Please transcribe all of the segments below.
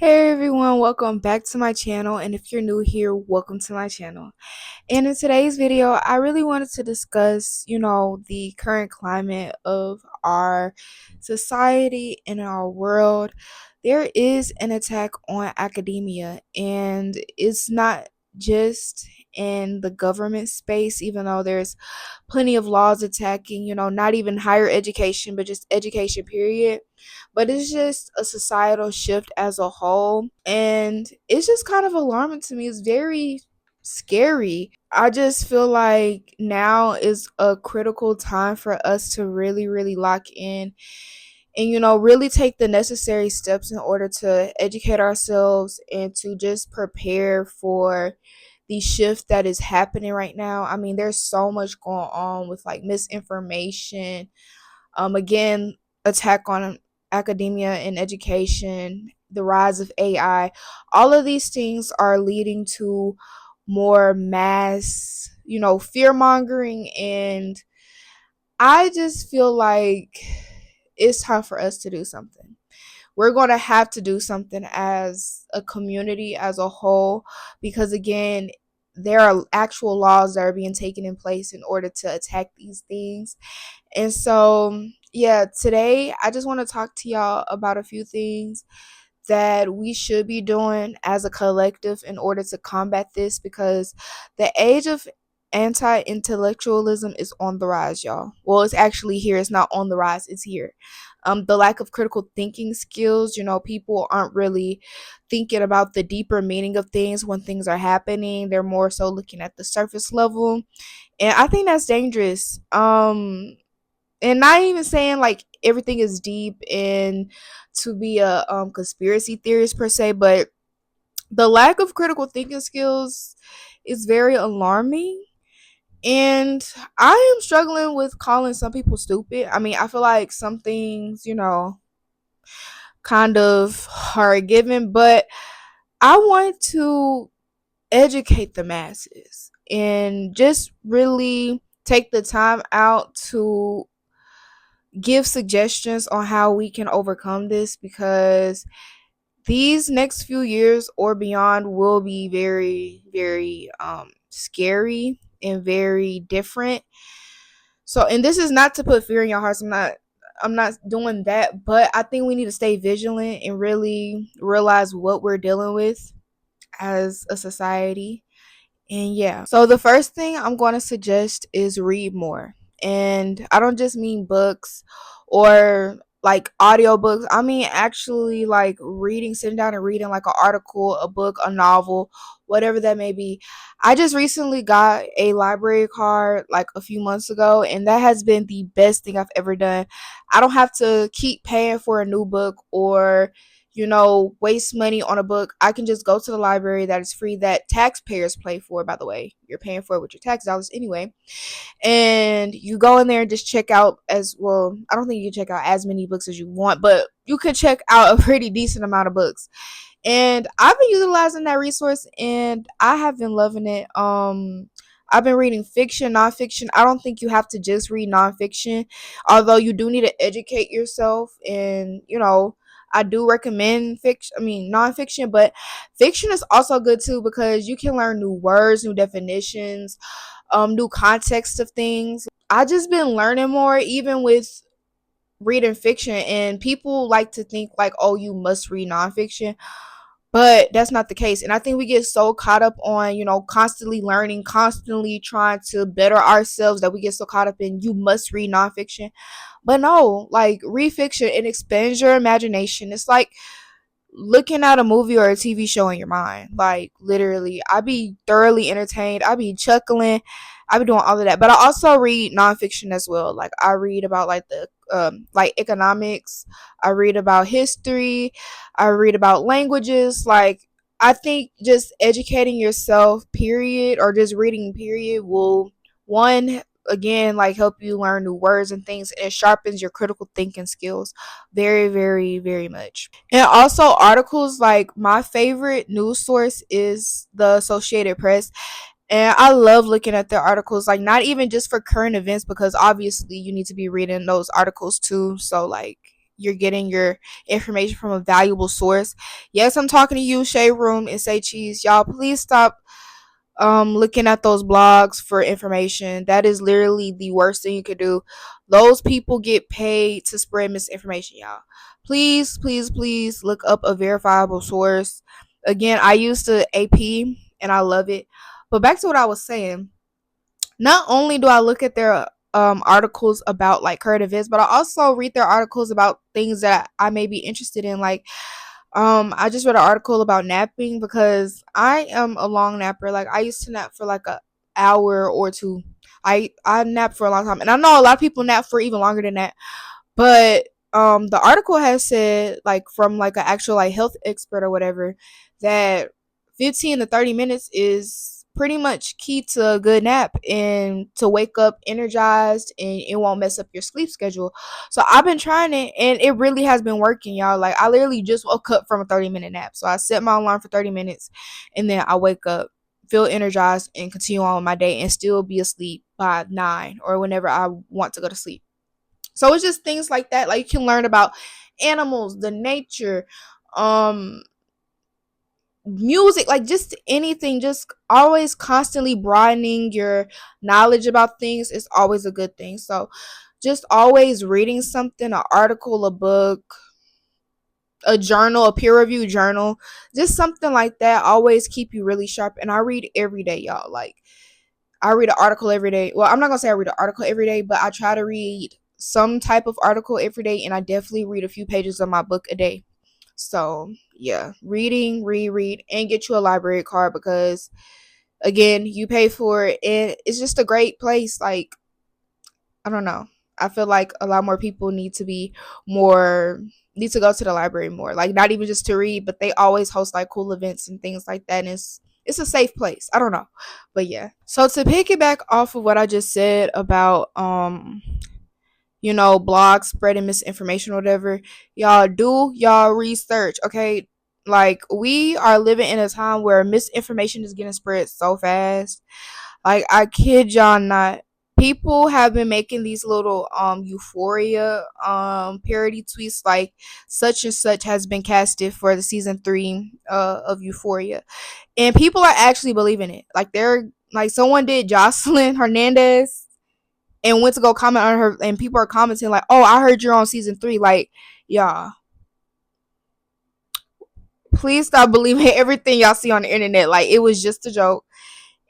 Hey everyone, welcome back to my channel, and if you're new here, welcome to my channel. And in today's video, I really wanted to discuss, the current climate of our society and our world. There is an attack on academia, and it's not just in the government space, even though there's plenty of laws attacking, not even higher education, but just education, period. But it's just a societal shift as a whole. And it's just kind of alarming to me. It's very scary. I just feel like now is a critical time for us to really, really lock in and really take the necessary steps in order to educate ourselves and to just prepare for the shift that is happening right now. I mean, there's so much going on with like misinformation, again, attack on academia and education, the rise of AI. All of these things are leading to more mass, fear mongering. And I just feel like it's time for us to do something. We're going to have to do something as a community as a whole, because again, there are actual laws that are being taken in place in order to attack these things. And so, yeah, today I just want to talk to y'all about a few things that we should be doing as a collective in order to combat this, because the age of anti-intellectualism is on the rise, y'all. Well, it's actually here. It's not on the rise, it's here. The lack of critical thinking skills, people aren't really thinking about the deeper meaning of things when things are happening. They're more so looking at the surface level, and I think that's dangerous. And not even saying like everything is deep and to be a conspiracy theorist per se, but the lack of critical thinking skills is very alarming. And I am struggling with calling some people stupid. I mean, I feel like some things, kind of are given, but I want to educate the masses and just really take the time out to give suggestions on how we can overcome this, because these next few years or beyond will be very, very scary and very different. So, and this is not to put fear in your hearts. I'm not doing that, but I think we need to stay vigilant and really realize what we're dealing with as a society. And yeah, so the first thing I'm going to suggest is read more. And I don't just mean books or like audiobooks. I mean actually like reading, sitting down and reading like an article, a book, a novel, whatever that may be. I just recently got a library card like a few months ago, and that has been the best thing I've ever done. I don't have to keep paying for a new book or waste money on a book. I can just go to the library that is free, that taxpayers pay for, by the way. You're paying for it with your tax dollars anyway. And you go in there and just check out, as well, I don't think you can check out as many books as you want, but you could check out a pretty decent amount of books. And I've been utilizing that resource and I have been loving it. I've been reading fiction, nonfiction. I don't think you have to just read nonfiction, although you do need to educate yourself. And I do recommend fiction. I mean nonfiction, but fiction is also good too, because you can learn new words, new definitions, new context of things. I just been learning more even with reading fiction, and people like to think like, oh, you must read nonfiction, but that's not the case. And I think we get so caught up on constantly learning, constantly trying to better ourselves, that we get so caught up in you must read nonfiction. But no, like, read fiction. It expands your imagination. It's like looking at a movie or a TV show in your mind. Like, literally, I be thoroughly entertained. I be chuckling. I be doing all of that. But I also read nonfiction as well. Like, I read about like the like economics. I read about history. I read about languages. Like, I think just educating yourself, period, or just reading, period, will, one, again, like, help you learn new words and things, and it sharpens your critical thinking skills very, very, very much. And also articles. Like, my favorite news source is the Associated Press, and I love looking at their articles, like, not even just for current events, because obviously you need to be reading those articles too. So, like, you're getting your information from a valuable source. Yes, I'm talking to you, Shade Room and Say Cheese. Y'all, please stop looking at those blogs for information. That is literally the worst thing you could do. Those people get paid to spread misinformation, y'all. Please, please, please look up a verifiable source. Again, I used to AP and I love it. But back to what I was saying, not only do I look at their articles about like current events, but I also read their articles about things that I may be interested in. Like I just read an article about napping because I am a long napper. Like I used to nap for like a hour or two. I nap for a long time, and I know a lot of people nap for even longer than that. But the article has said, like, from like an actual like health expert or whatever, that 15 to 30 minutes is pretty much key to a good nap and to wake up energized, and it won't mess up your sleep schedule. So I've been trying it and it really has been working, y'all. Like I literally just woke up from a 30-minute nap. So I set my alarm for 30 minutes and then I wake up, feel energized, and continue on with my day and still be asleep by 9 or whenever I want to go to sleep. So it's just things like that. Like you can learn about animals, the nature, um, music, like just anything. Just always constantly broadening your knowledge about things is always a good thing. So just always reading something, an article, a book, a journal, a peer reviewed journal, just something like that. Always keep you really sharp. And I read every day, y'all. Like I read an article every day. Well, I'm not gonna say I read an article every day, but I try to read some type of article every day, and I definitely read a few pages of my book a day. So yeah, reading, reread, and get you a library card because again, you pay for it, and it's just a great place. Like I don't know, I feel like a lot more people more need to go to the library more. Like not even just to read, but they always host like cool events and things like that. And it's a safe place. I don't know, but yeah. So to piggyback off of what I just said about blogs spreading misinformation or whatever, y'all do y'all research, okay? Like we are living in a time where misinformation is getting spread so fast. Like I kid y'all not. People have been making these little euphoria parody tweets like such and such has been casted for the season 3 of Euphoria. And people are actually believing it. Like they're like someone did Jocelyn Hernandez and went to go comment on her, and people are commenting like, "Oh, I heard you're on season 3." Like, y'all, please stop believing everything y'all see on the internet. Like it was just a joke.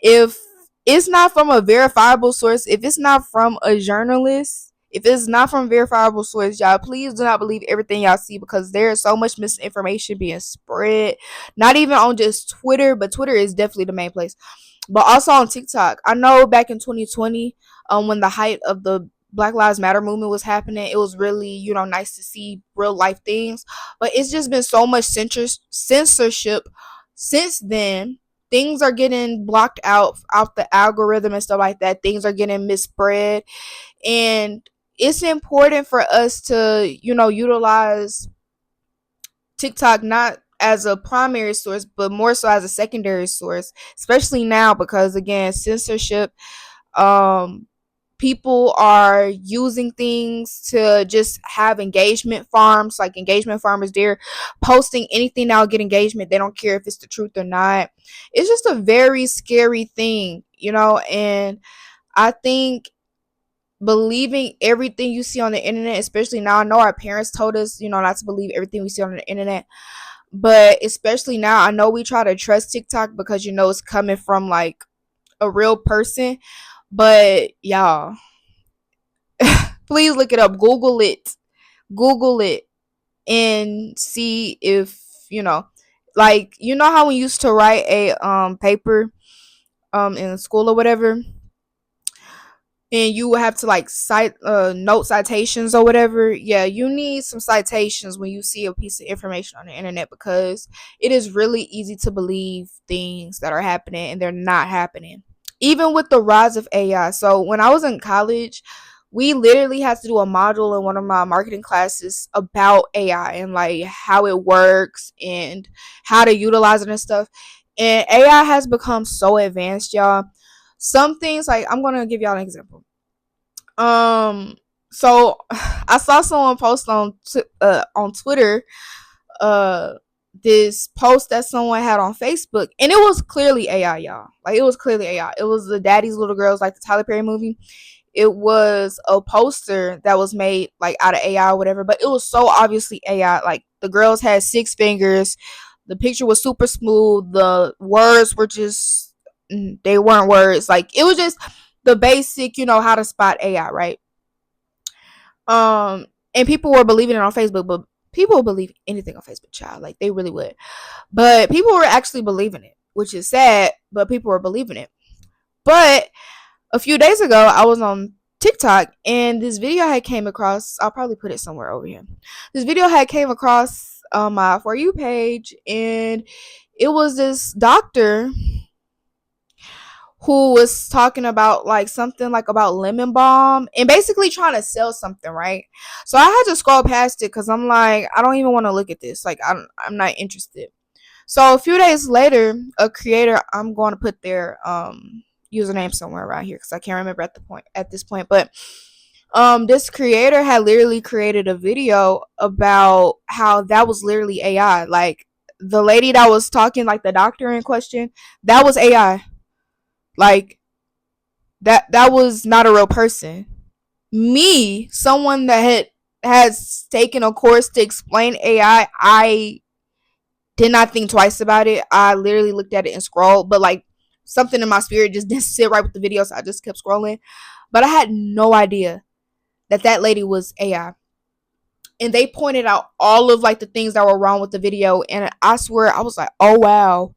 If it's not from a verifiable source, if it's not from a journalist, if it's not from a verifiable source, y'all, please do not believe everything y'all see because there is so much misinformation being spread. Not even on just Twitter, but Twitter is definitely the main place. But also on TikTok. I know back in 2020, when the height of the Black Lives Matter movement was happening, it was really, nice to see real life things. But it's just been so much censorship since then. Things are getting blocked out the algorithm and stuff like that. Things are getting misspread, and it's important for us to utilize TikTok not as a primary source but more so as a secondary source, especially now because again, censorship, um people are using things to just have engagement farms, like engagement farmers. They're posting anything that'll get engagement. They don't care if it's the truth or not. It's just a very scary thing, and I think believing everything you see on the internet, especially now, I know our parents told us, not to believe everything we see on the internet, but especially now, I know we try to trust TikTok because it's coming from like a real person. But y'all, please look it up. Google it and see if like how we used to write a paper in school or whatever, and you will have to like cite note citations or whatever. Yeah, you need some citations when you see a piece of information on the internet because it is really easy to believe things that are happening and they're not happening. Even with the rise of AI. So when I was in college, we literally had to do a module in one of my marketing classes about AI and like how it works and how to utilize it and stuff. And AI has become so advanced, y'all. Some things, like I'm gonna give y'all an example. So I saw someone post on Twitter uh this post that someone had on Facebook, and it was clearly AI, y'all. Like, it was clearly AI. It was the Daddy's Little Girls, like the Tyler Perry movie. It was a poster that was made like out of AI or whatever, but it was so obviously AI. Like, the girls had 6 fingers. The picture was super smooth. The words were just, they weren't words. Like, it was just the basic, how to spot AI, right? And people were believing it on Facebook, but people will believe anything on Facebook, child. Like, they really would. But people were actually believing it, which is sad, but people were believing it. But a few days ago, I was on TikTok, and this video I came across. I'll probably put it somewhere over here. This video I came across on my For You page, and it was this doctor who was talking about like something like about lemon balm and basically trying to sell something, right? So I had to scroll past it because I'm like, I don't even want to look at this. Like, I'm not interested. So a few days later, a creator, I'm going to put their username somewhere around here because I can't remember at this point, but this creator had literally created a video about how that was literally AI. Like, the lady that was talking, like the doctor in question, that was AI. Like, that was not a real person. Me, someone that has taken a course to explain AI, I did not think twice about it. I literally looked at it and scrolled, but like, something in my spirit just didn't sit right with the video, so I just kept scrolling. But I had no idea that lady was AI. And they pointed out all of like the things that were wrong with the video, and I swear I was like, "Oh wow,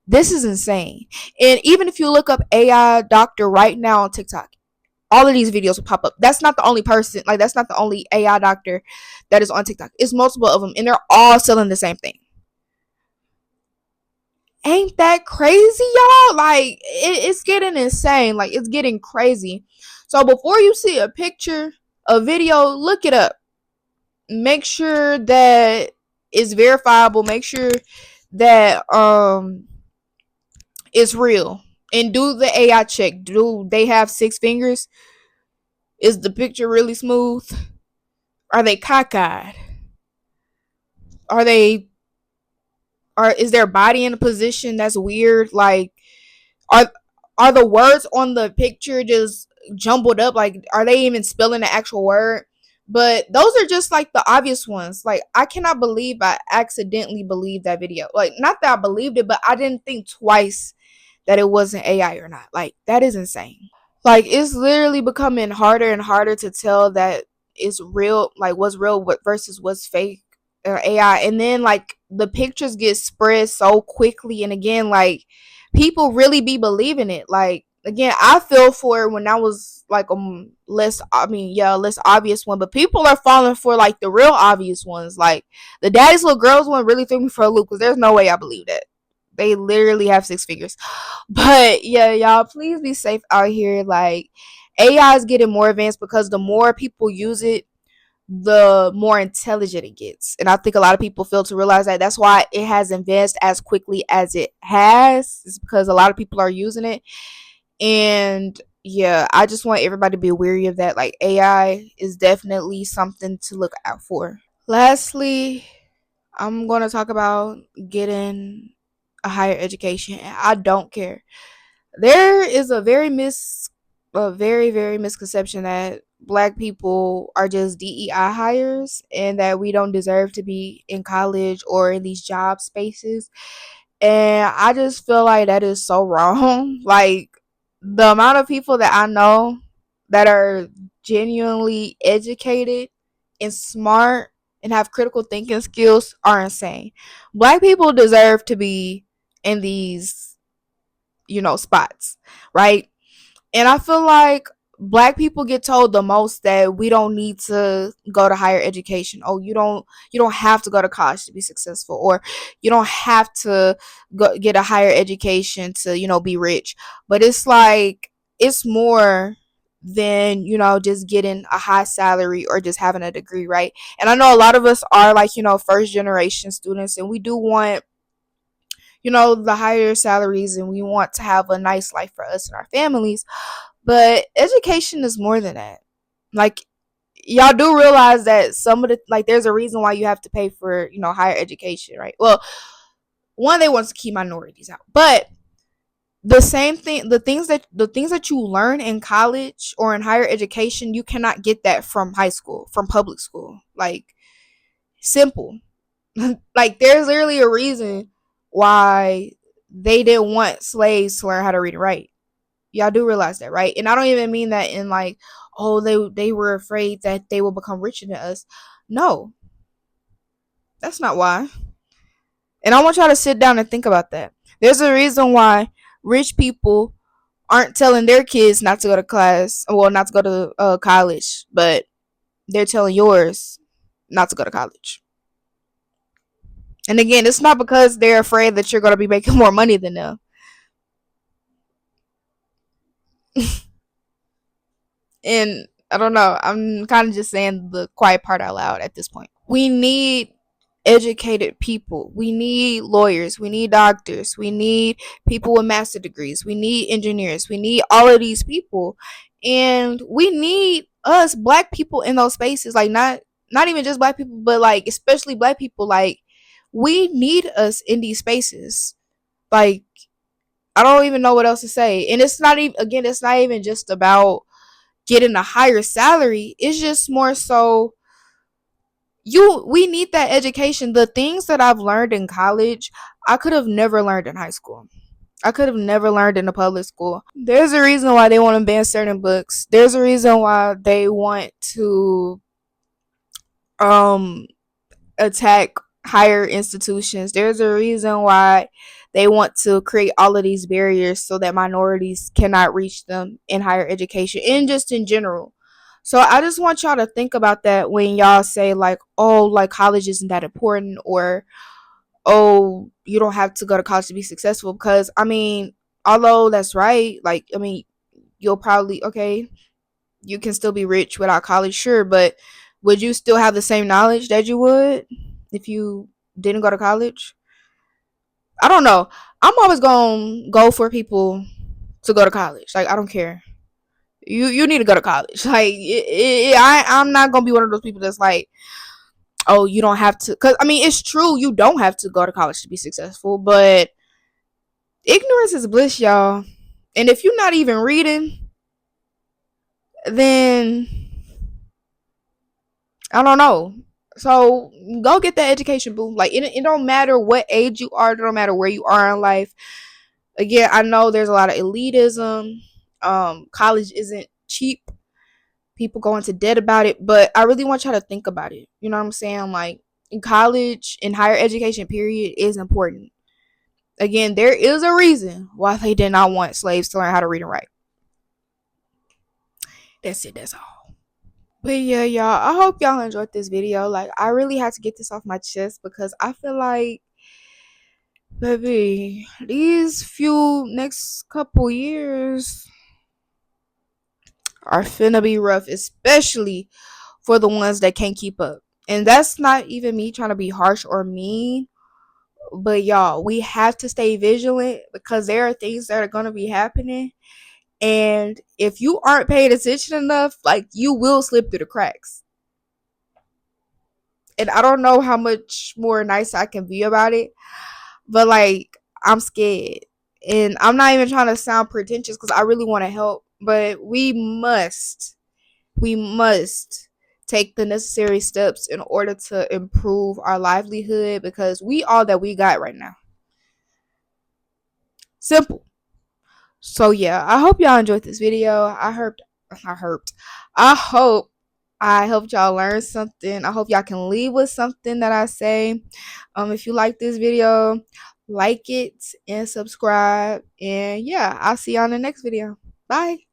this is insane." And even if you look up AI doctor right now on TikTok, all of these videos will pop up. That's not the only person, like, that's not the only AI doctor that is on TikTok. It's multiple of them, and they're all selling the same thing. Ain't that crazy, y'all? Like, it's getting insane. Like, it's getting crazy. So before you see a picture, a video, look it up. Make sure that it's verifiable. Make sure that it's real. And do the AI check. Do they have 6 fingers? Is the picture really smooth? Are they cockeyed? Are they is their body in a position that's weird? Like, are are the words on the picture just jumbled up? Like, are they even spelling the actual word? But those are just like the obvious ones. Like, I cannot believe I accidentally believed that video. Like, not that I believed it, but I didn't think twice that it wasn't AI or not. Like, that is insane. Like, it's literally becoming harder and harder to tell that it's real, like what's real versus what's fake or AI. And then like the pictures get spread so quickly, and again, like, people really be believing it. Like, again, I feel for it when I was like less, I mean, yeah, less obvious one, but people are falling for like the real obvious ones. Like, the Daddy's Little Girls one really threw me for a loop because there's no way I believe that. They literally have 6 fingers. But yeah, y'all, please be safe out here. Like, AI is getting more advanced because the more people use it, the more intelligent it gets. And I think a lot of people fail to realize that. That's why it has advanced as quickly as it has. It's because a lot of people are using it. And yeah, I just want everybody to be wary of that. Like, AI is definitely something to look out for. Lastly, I'm going to talk about getting a higher education. I don't care. There is a very misconception that black people are just DEI hires and that we don't deserve to be in college or in these job spaces. And I just feel like that is so wrong. Like, the amount of people that I know that are genuinely educated and smart and have critical thinking skills are insane. Black people deserve to be in these, spots, right? And I feel like black people get told the most that we don't need to go to higher education. Oh, you don't have to go to college to be successful, or you don't have to go get a higher education to, be rich. But it's like, it's more than, just getting a high salary or just having a degree, right? And I know a lot of us are like, first generation students, and we do want, the higher salaries, and we want to have a nice life for us and our families. But education is more than that. Like, y'all do realize that some of the, like, there's a reason why you have to pay for, higher education, right? Well, one, they want to keep minorities out, but the same thing, the things that you learn in college or in higher education, you cannot get that from high school, from public school. Like, simple. Like, there's literally a reason why they didn't want slaves to learn how to read and write. Y'all do realize that, right? And I don't even mean that in like, oh, they were afraid that they will become richer than us. No, that's not why. And I want y'all to sit down and think about that. There's a reason why rich people aren't telling their kids not to go to class, well, not to go to college, but they're telling yours not to go to college. And again, it's not because they're afraid that you're going to be making more money than them. And I don't know. I'm kind of just saying the quiet part out loud at this point. We need educated people. We need lawyers. We need doctors. We need people with master degrees. We need engineers. We need all of these people. And we need us black people in those spaces. Like, not even just black people, but like especially black people. Like, we need us in these spaces. Like, I don't even know what else to say. And it's not even, again, it's not even just about getting a higher salary. It's just more so, we need that education. The things that I've learned in college, I could have never learned in high school. I could have never learned in a public school. There's a reason why they want to ban certain books. There's a reason why they want to um attack higher institutions. There's a reason why they want to create all of these barriers so that minorities cannot reach them in higher education and just in general. So I just want y'all to think about that when y'all say like, oh, like college isn't that important, or oh, you don't have to go to college to be successful. Because I mean, although that's right, like, I mean, you'll probably, okay, you can still be rich without college, sure, but would you still have the same knowledge that you would if you didn't go to college? I don't know. I'm always gonna go for people to go to college. Like, I don't care. You need to go to college. Like, I'm not gonna be one of those people that's like, oh, you don't have to. Because I mean, it's true, you don't have to go to college to be successful, but ignorance is bliss, y'all. And if you're not even reading, then I don't know. So go get that education, boo. Like, it don't matter what age you are. It don't matter where you are in life. Again, I know there's a lot of elitism. College isn't cheap. People go into debt about it, but I really want y'all to think about it. You know what I'm saying? Like, in college and higher education, period, is important. Again, there is a reason why they did not want slaves to learn how to read and write. That's it. That's all. But yeah, y'all, I hope y'all enjoyed this video. Like, I really had to get this off my chest because I feel like, baby, these few next couple years are finna be rough, especially for the ones that can't keep up. And that's not even me trying to be harsh or mean, but y'all, we have to stay vigilant because there are things that are gonna be happening. And if you aren't paying attention enough, like, you will slip through the cracks. And I don't know how much more nice I can be about it, but like, I'm scared. And I'm not even trying to sound pretentious because I really want to help, but we must take the necessary steps in order to improve our livelihood because we all that we got right now. Simple. So yeah, I hope y'all enjoyed this video. I hope I helped y'all learn something. I hope y'all can leave with something that I say. If you like this video, like it and subscribe. And yeah, I'll see y'all in the next video. Bye.